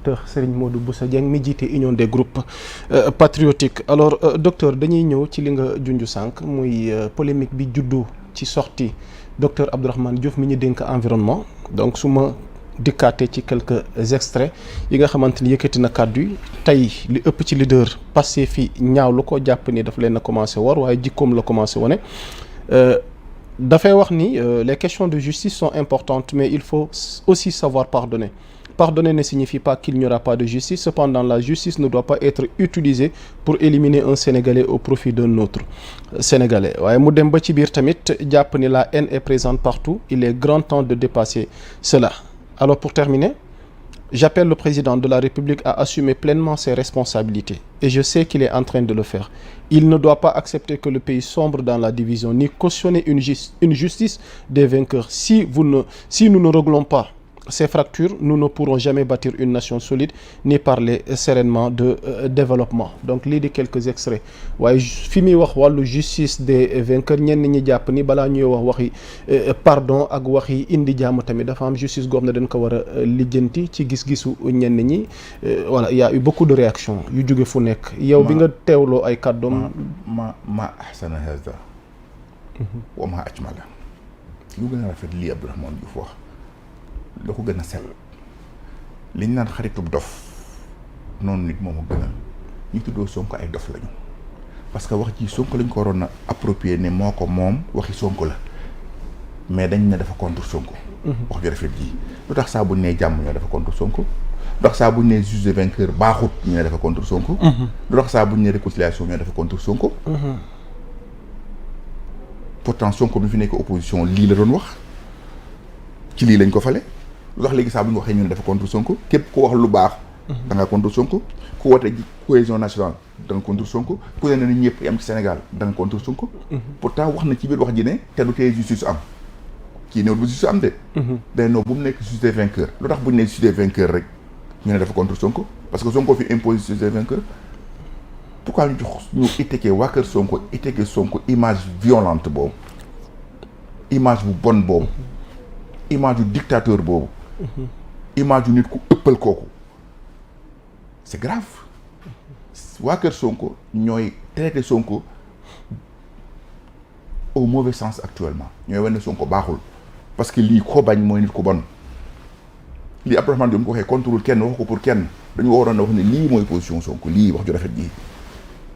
docteur Serigne Modou Bousso Dieng mi jiite union des groupes patriotiques alors docteur dañuy ñëw ci li nga junj sànq muy polémique bi juddu ci sortie docteur Abdourahmane Diouf mi ñu dénk environnement donc su ma dikkaatee ci quelques extraits yi nga xamante ni yëkkati na kàddu yi tey li ëpp ci leader passé fi ñaaw lu ko jàpp ni daf leen a commencé war waaye jikkoom la commencé wane dafay wax ni les questions de justice sont importantes mais il faut aussi savoir pardonner. Pardonner ne signifie pas qu'il n'y aura pas de justice. Cependant, la justice ne doit pas être utilisée pour éliminer un Sénégalais au profit d'un autre Sénégalais. waaye mu dem ba ci biir tamit jàpp ni la haine est présente partout. Il est grand temps de dépasser cela. Alors pour terminer, j'appelle le président de la République à assumer pleinement ses responsabilités. Et je sais qu'il est en train de le faire. Il ne doit pas accepter que le pays sombre dans la division, ni cautionner une justice des vainqueurs. Si nous ne réglons pas ces fractures, nous ne pourrons jamais bâtir une nation solide ni parler sereinement de développement. Donc lii di quelques extraits waaye fi muy wax wàllu justice des vainqueurs ñenn ñi jàpp ni balaa ñuy wax waxi pardon ak waxi indi jàmm tamit dafa am justice goo xam ne dañ ko war a lijjanti ci gis-gisu ñenn ñi voilà il y a eu beaucoup de réactions yu jóge fu nekk. yow bi nga teewloo ay kàddoom. ma ahsana hada wa ma ajmala lu gën a rafet lii Abdourahmane Diouf wax da ko gën a sell li ñu naan xaritub dof noonu nit moom a gënal ñu tuddoo Sonko ay dof lañu parce que wax ji Sonko lañ ko waroon a approprier ne moo ko moom waxi Sonko la mais dañ ne dafa contre Sonko. wax ju rafet ji lu tax saa buñ nee jàmm ñoo dafa contre Sonko lu tax saa buñ nee juge de vainqueur baaxut ñu ne dafa contre Sonko. lu tax saa buñ nee réconciliation ñoo dafa contre Sonko. pourtant Sonko bi fi nekk opposition lii la doon wax ci lii lañ ko fale lu tax léegi saa bu ñu waxee ñu ne dafa contre Sonko képp ku wax lu baax da nga contre Sonko ku wote cohésion nationale da nga contre Sonko ku ne na ñëpp yam ci Sénégal da nga contre Sonko pourtant wax na ci biir wax ji ne te du tee justice am kii néew bu justice am de day noo bu mu nekk justice des vainqueurs lu tax bu ñu ne justice des vainqueurs rek ñu ne dafa contre Sonko parce que Sonko fi impose justice des vainqueurs pourquoi ñu jox ñu itteke waa kër Sonko itteke Sonko image violente boobu image bu bon boobu image du dictateur boobu image yu nit ku ëppal kooku c'est grave waa kër Sonko ñooy traité Sonko au mauvais sens actuellement ñooy wane Sonko baaxul parce que lii ko bañ mooy nit ku bon lii Abdourahmane Diouf mu ko waxee contrôle kenn wax ko pour kenn dañu waroon a wax ne lii mooy position Sonko lii wax ju rafet ji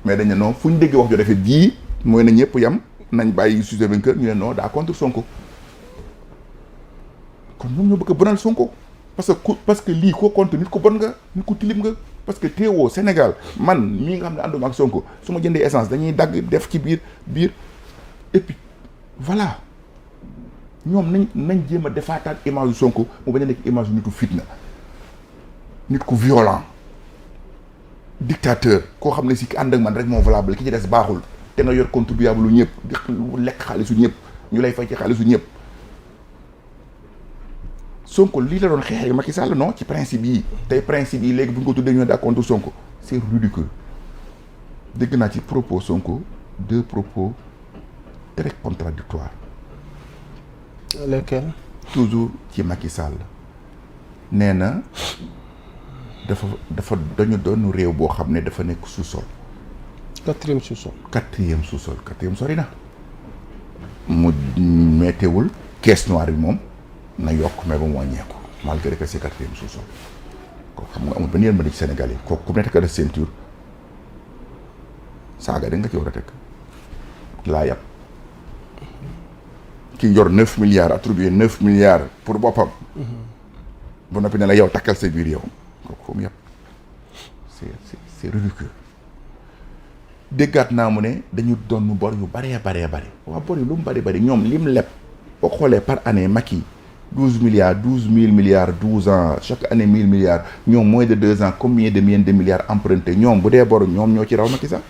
mais dañ ne non fu ñu déggee wax ju rafet ji mooy na ñëpp yam nañ bàyyi sujet vainqueur ñu ne non daa contre Sonko kon ñoom ñoo bëgg a bonal Sonko parce que lii ko contre nit ko bon nga nit ko tilim nga parce que teewoo Sénégal man mii nga xam ne ànduma ak Sonko su ma jëndee essence dañuy dagg def ci biir et puis voilà ñoom nañ jéem a defaataat image yu Sonko mu bañ a nekk image yu nitu fitna nit ku violent dictateur koo xam ne si ànd ak man rek moo valable ki ci des baaxul te nga yor contribuable lu ñëpp di lekk xaalisu ñëpp ñu lay fay ci xaalisu ñëpp Sonko lii la doon xeexee Macky Sall non ci principe yi tey principe yi léegi bu ñu ko tuddee ñoo daa contre Sonko c'est ridicule dégg naa ci propos Sonko deux propos très contradictoires. Lesquels? toujours ci Macky Sall nee na dafa dañu doon réew boo xam ne dafa nekk sous-sol. quatrième sous-sol. quatrième sori na mu mettewul caisse noire bi moom na yokk mais ba mu wàññeeku malgré que c'est quatrième sous-sol kooku xam nga amul benn yërmande ci Sénégal yi kooku ku nekk ka def ceinture saaga da nga ci war a teg laa yàpp ki yor 9 milliards attribué 9 milliards pour boppam bu noppi ne la yow takkal sa biir yow kooku fu mu yàpp c'est ridicule déggaat naa mu ne dañu doon bor yu baree waa bor yu lu mu bari ñoom lim leb boo xoolee par année Macky 12 000 milliards 12 ans chaque année 1000 milliards ñoom moins de 2 ans combien de milliards emprunté ñoom bu dee bor ñoom ñoo ci raw Macky Sall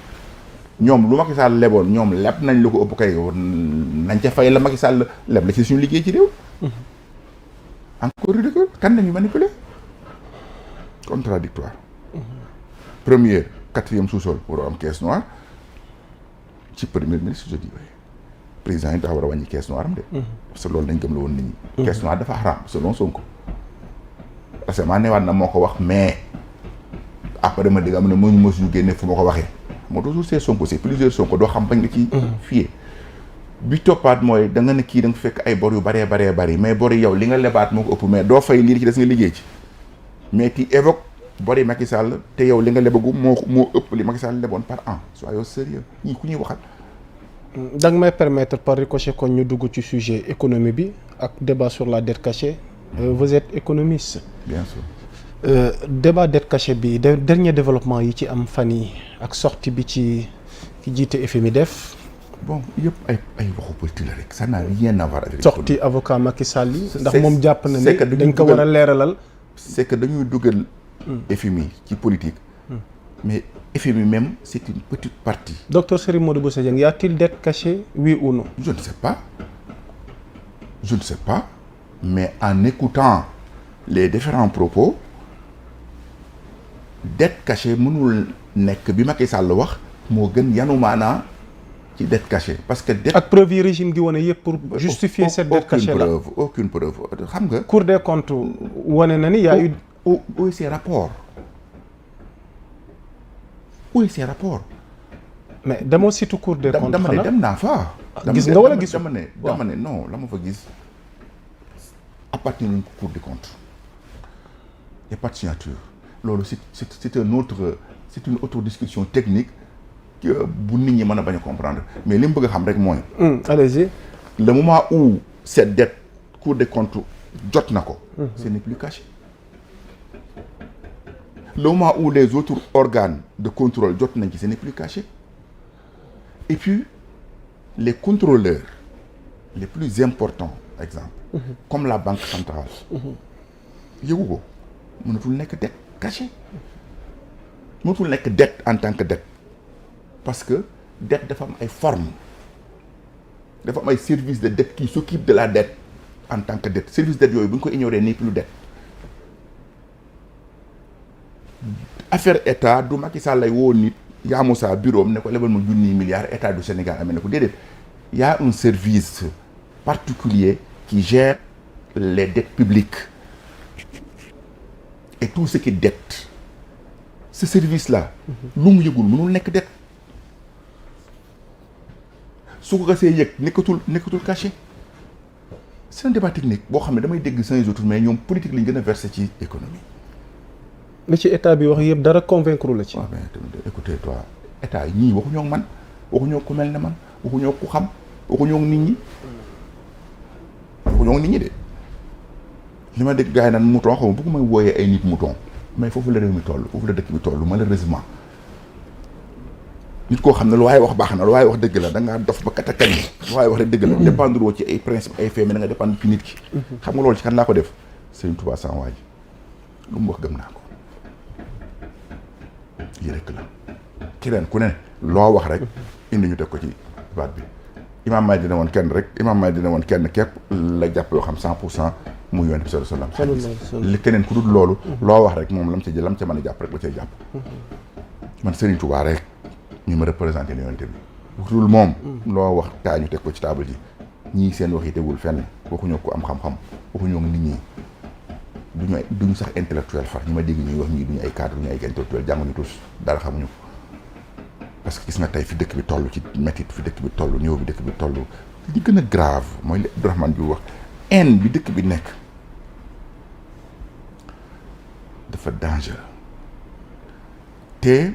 ñoom lu Macky Sall leboon ñoom leb nañ lu ko ëpp kay nañ ca fay la Macky Sall leb la ci suñu liggéey ci réew encore ridicule kan nañu manipuler contradictoire première quatrième sous-sol waroo am caisse noire ci premier ministre je dis président yi daa war a wàññi caisse noire am de parce que loolu dañ gëm la woon nit ñi caisse noire dafa xaraam selon Sonko récemment newaat na moo ko wax mais après ma dégg am na moo ñu mosuñu génne fu ma ko waxee moo toujours c'est Sonko c'est plusieurs Sonko doo xam bañ nga ci fiyee bi toppaat mooy da nga ne kii da nga fekk ay bor yu baree bari mais bor yi yow li nga lebaat moo ko ëpp mais doo fay lii ci des nga liggéey ci mais tu évoques bori Macky Sall te yow li nga lebagu moo ëpp li Macky Sall leboon par an soyons sérieux ñii ku ñuy waxal. da nga may permettre par ricochet kon ñu dugg ci sujet économie bi ak débat sur la dette cachée. Vous êtes économiste. Bien sûr. Débat dette cachée bi dernier développement yi ci am fan yi ak sortie bi ci ki jiite FMI def. bon yëpp ay waxu politique la rek ça n'a rien à voir avec. sortie avocat Macky Sall yi. ndax moom jàpp na ne dañ ko war a leeralal. c'est que dañuy dugal. FMI ci politique. mais FMI même c'est une petite partie. Docteur Serigne Modou Bousso Dieng, y a-t-il dette cachée, oui ou non? Je ne sais pas mais en écoutant les différents propos dette cachée mënul nekk bi Macky Sall wax moo gën yanu maanaa ci dette cachée parce que dette ak preuve yi régime gi wane yëpp pour justifier cette dette cachée là aucune preuve xam nga. Cour des comptes wane na ni y a eu où est ces rapports mais demoo surtout Cour des comptes dama ne dem naa fa. gis nga wala gis dama ne non la ma fa gis appartenir nañ ko Cour des comptes y a pas de signature loolu c'est une autre discussion technique bu nit ñi mën a bañ a comprendre mais li mu bëgg a xam rek mooy. allez-y. le moment où cette dette Cour des comptes jot na ko. ce n'est plus caché. Le moment où les autres organes de contrôle jot nañ ci ce n'est plus caché. Et puis les contrôleurs les plus importants exemple comme la banque centrale yëgu ko mënatul nekk dette cachée mënatul nekk dette en tant que dette parce que dette dafa am ay formes dafa am ay services de dette qui s'occupent de la dette en tant que dette service dette yooyu bu ñu ko ignorer nii plus dette affaire état du Macky Sall lay woo nit yaa Moussa bureau am ne ko lebal ma junniy milliards état du Sénégal amee na ko déedéet y a un service particulier qui gère les dettes publiques et tout ce qui est dette ce service là lu mu yëgul mënul nekk dette su ko gasee yëg nekkatul caché c'est un débat technique boo xam ne damay dégg sans autres mais ñoom politique lañ gën a versé ci économie. li ci état bi wax yëpp dara convaincre la ci. waaw mais écoutez toi état yi ñii waxuñoo ak man waxuñoo ku mel ne man waxuñoo ku xam waxuñoo nit ñi de li ma dégg gars yi naan mouton xaw ma bëgg may wooyee ay nit mouton mais foofu la réew mi toll foofu la dëkk bi toll malheureusement nit koo xam ne lu waaye wax baax na lu waaye wax dëgg la da ngaa dof ba katakal yi lu waaye wax rek dëgg la dépendre woo ci ay principe ay fait mais da nga dépendre ci nit ki xam nga loolu ci kan laa ko def Serigne Touba sans waaj lu mu wax gëm naa ko lii rek la keneen ku ne loo wax rek indi ñu teg ko ci baat bi Imam Mahdi dina woon kenn rek Imam Mahdi dina woon kenn képp la jàpp yoo xam 100% mu Yonent bi sallallahu alayhi wasallam li keneen ku dul loolu loo wax rek moom lam ca jël lam ca mën a jàpp rek la cay jàpp man Serigne Touba rek ñu ma représenté Yonent bi ku dul moom loo wax taa ñu teg ko ci table ji ñii seen wax yi tegul fenn waxuñoo ko am xam-xam waxuñoo nit ñi duñu sax intellectuel far ñu ma dégg ñuy wax ñii duñu ay cadre duñu ay intellectuel jànguñu tous dara xamuñu ko parce que gis nga tey fi dëkk bi toll ci métit fi dëkk bi toll ñëw bi dëkk bi toll li gën a grave mooy li Abdourahmane bi wax haine bi dëkk bi nekk dafa dangereux te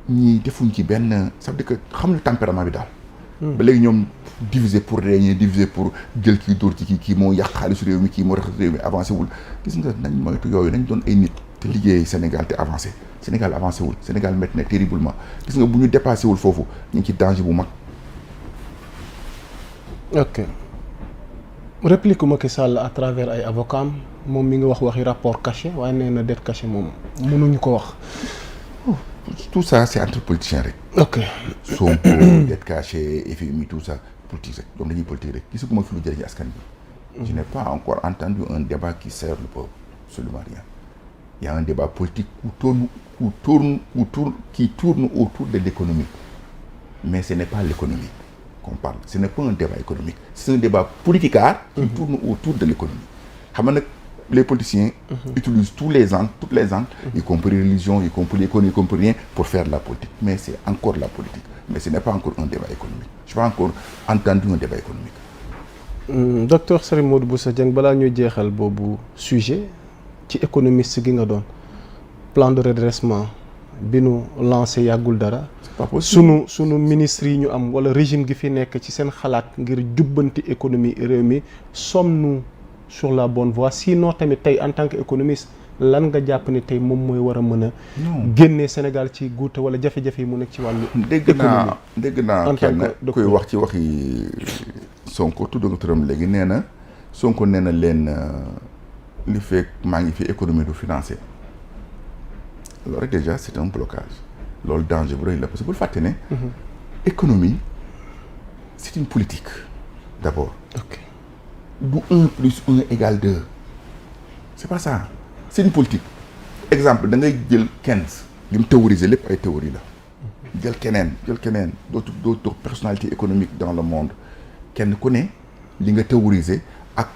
ñii defuñ ci benn ça veut dire que xamuñu tempérament bi daal ba léegi ñoom diviser pour régner diviser pour jël kii dóor ci kii moo yàq xaalisu réew mi kii moo rax réew mi avancé wul gis nga nañ moytu yooyu nañ doon ay nit te liggéey Sénégal te avancé Sénégal avancé wul Sénégal métti na terriblement gis nga bu ñu dépassé wul foofu ñu ngi ci danger bu mag. ok réplique Macky Sall à travers ay avocats moom mi ngi wax waxi rapport caché waaye nee na dette cachée moom mënuñu ko wax. tout ça c'est entre politiciens rek. ok Sonko dette cachée FMI tout ça politique rek donc dañuy politique rek gisaguma fi lu jëriñ askan bi. je n'ai pas encore entendu un débat qui sert le peuple absolument rien. Il y a un débat politique qui tourne autour de l'économie. Mais ce n'est pas l'économie qu'on parle. Ce n'est pas un débat économique. C'est un débat politicard qui tourne autour de l'économie. xam nga nag les politiciens utilisent toutes les angles, y compris religion, y compris économie, y compris rien, pour faire de la politique. Mais c'est encore la politique. Mais ce n'est pas encore un débat économique. Je n'ai pas encore entendu un débat économique. Docteur Serigne Modou Bousso Dieng balaa ñuy jeexal boobu sujet ci économiste gi nga doon plan de redressement bi nu lancé yàggul dara. sunu ministres yi ñu am wala régime gi fi nekk ci seen xalaat ngir jubbanti économie réew mi sommes-nous sur la bonne voie sinon tamit tey en tant que économiste lan nga jàpp ni tey moom mooy war a mën a génnee Sénégal ci guuta wala jafe-jafe yi mu nekk ci wàllu dégg naa kenn koy wax ci waxi Sonko tudd nga turam léegi nee na Sonko nee na leen li fekk maa ngi fi économie du financé loolu rek déjà c'est un blocage loolu danger bu rëy la parce que bul fàtte ne économie c'est une politique d'abord. Ok. Du 1 plus 1 égale 2 c'est pas ça c'est une politique. Exemple da ngay jël 15 li mu théoriser lépp ay théorie la jël keneen d'autres personnalités économiques dans le monde kenn ku ne li nga théoriser ak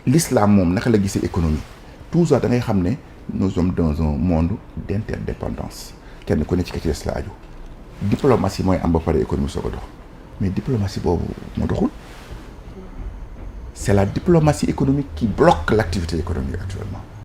l'islam moom naka la gisee économie tout ça da ngay xam ne nous sommes dans un monde d'interdépendance kenn ku ne ci kecc la aju diplomatie mooy am ba pare économie soo ko dox mais diplomatie boobu moo doxul. C'est la diplomatie économique qui bloque l'activité économique actuellement.